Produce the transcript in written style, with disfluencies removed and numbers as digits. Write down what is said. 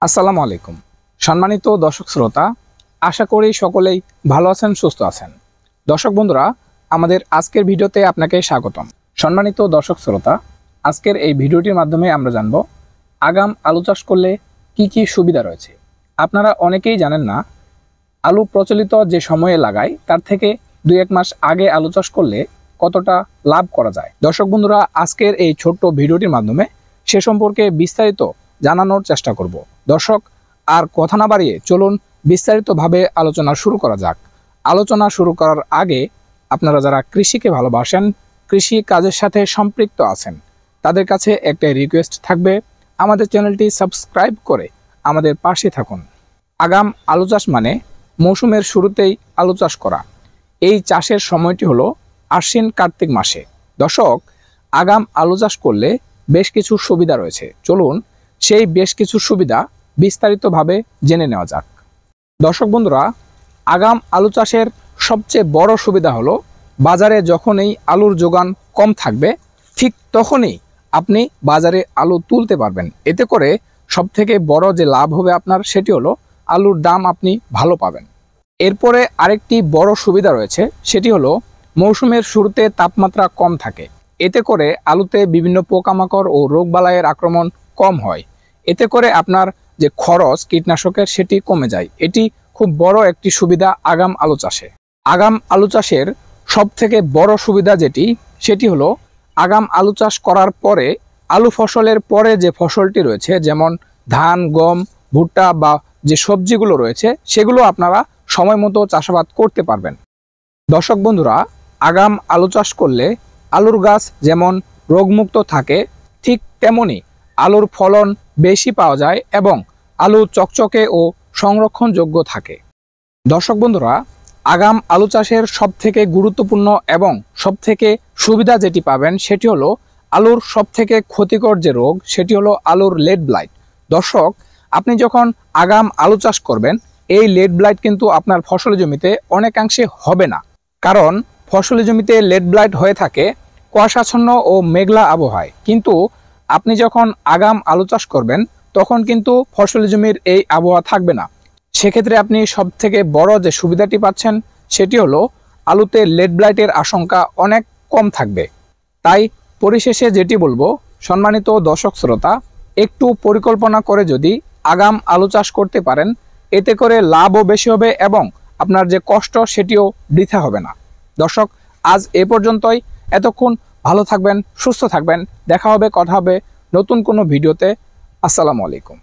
আসসালামু আলাইকুম। সম্মানিত দর্শক শ্রোতা, আশা করি সকলেই ভালো আছেন, সুস্থ আছেন। দর্শক বন্ধুরা, আমাদের আজকের ভিডিওতে আপনাকে স্বাগতম। সম্মানিত দর্শক শ্রোতা, আজকের এই ভিডিওটির মাধ্যমে আমরা জানব আগাম আলু চাষ করলে কি কি সুবিধা রয়েছে। আপনারা অনেকেই জানেন না, আলু প্রচলিত যে সময়ে লাগায় তার থেকে 2-1 মাস আগে আলু চাষ করলে কতটা লাভ করা যায়। দর্শক বন্ধুরা, আজকের এই ছোট্ট ভিডিওটির মাধ্যমে সে সম্পর্কে বিস্তারিত জানানোর চেষ্টা করব। দর্শক, আর কথা না বাড়িয়ে চলুন বিস্তারিতভাবে আলোচনা শুরু করা যাক। আলোচনা শুরু করার আগে আপনারা যারা কৃষিকে ভালোবাসেন, কৃষি কাজের সাথে সম্পৃক্ত আছেন, তাদের কাছে একটা রিকোয়েস্ট থাকবে, আমাদের চ্যানেলটি সাবস্ক্রাইব করে আমাদের পাশে থাকুন। আগাম আলু চাষ মানে মৌসুমের শুরুতেই আলু চাষ করা। এই চাষের সময়টি হলো আশ্বিন-কার্তিক মাসে। দর্শক, আগাম আলু চাষ করলে বেশ কিছু সুবিধা রয়েছে। চলুন সেই বেশ কিছু সুবিধা বিস্তারিতভাবে জেনে নেওয়া যাক। দর্শক বন্ধুরা, আগাম আলু চাষের সবচেয়ে বড় সুবিধা হলো বাজারে যখনই আলুর যোগান কম থাকবে ঠিক তখনই আপনি বাজারে আলু তুলতে পারবেন। এতে করে সবথেকে বড় যে লাভ হবে আপনার, সেটি হলো আলুর দাম আপনি ভালো পাবেন। এরপরে আরেকটি বড় সুবিধা রয়েছে, সেটি হলো মৌসুমের শুরুতে তাপমাত্রা কম থাকে। এতে করে আলুতে বিভিন্ন পোকামাকড় ও রোগবালাইয়ের আক্রমণ কম হয়। এতে করে আপনার যে খরচ কীটনাশকের সেটি কমে যায়। এটি খুব বড় একটি সুবিধা আগাম আলু চাষে। আগাম আলু চাষের সবথেকে বড় সুবিধা সেটি হলো আগাম আলু চাষ করার পরে আলু ফসলের পরে যে ফসলটি রয়েছে, যেমন ধান, গম, ভুট্টা বা যে সবজিগুলো রয়েছে, সেগুলো আপনারা সময় মতো চাষাবাদ করতে পারবেন। দর্শক বন্ধুরা, আগাম আলু চাষ করলে আলুর গাছ যেমন রোগমুক্ত থাকে, ঠিক তেমনি আলুর ফলন বেশি পাওয়া যায় এবং আলু চকচকে ও সংরক্ষণযোগ্য থাকে। দর্শক বন্ধুরা, আগাম আলু চাষের সবথেকে গুরুত্বপূর্ণ এবং সবথেকে সুবিধা যেটি পাবেন, সেটি হলো আলুর সবথেকে ক্ষতিকর যে রোগ, সেটি হলো আলুর লেট ব্লাইট। দর্শক, আপনি যখন আগাম আলু চাষ করবেন, এই লেট ব্লাইট কিন্তু আপনার ফসলি জমিতে অনেকাংশে হবে না। কারণ ফসলি জমিতে লেট ব্লাইট হয়ে থাকে কুয়াশাচ্ছন্ন ও মেঘলা আবহাওয়ায়। কিন্তু আপনি যখন আগাম আলু চাষ করবেন, তখন কিন্তু ফসলি জমির এই আবহাওয়া থাকবে না। সেক্ষেত্রে আপনি সবথেকে বড় যে সুবিধাটি পাচ্ছেন, সেটি হলো আলুতে লেট ব্লাইটের আশঙ্কা অনেক কম থাকবে। তাই পরিশেষে যেটি বলবো, সম্মানিত দর্শক শ্রোতা, একটু পরিকল্পনা করে যদি আগাম আলু চাষ করতে পারেন, এতে করে লাভও বেশি হবে এবং আপনার যে কষ্ট সেটিও বৃথা হবে না। দর্শক, আজ এ পর্যন্তই। এতক্ষণ ভালো থাকবেন, সুস্থ থাকবেন। দেখা হবে, কথা হবে নতুন কোনো ভিডিওতে। আসসালামু আলাইকুম।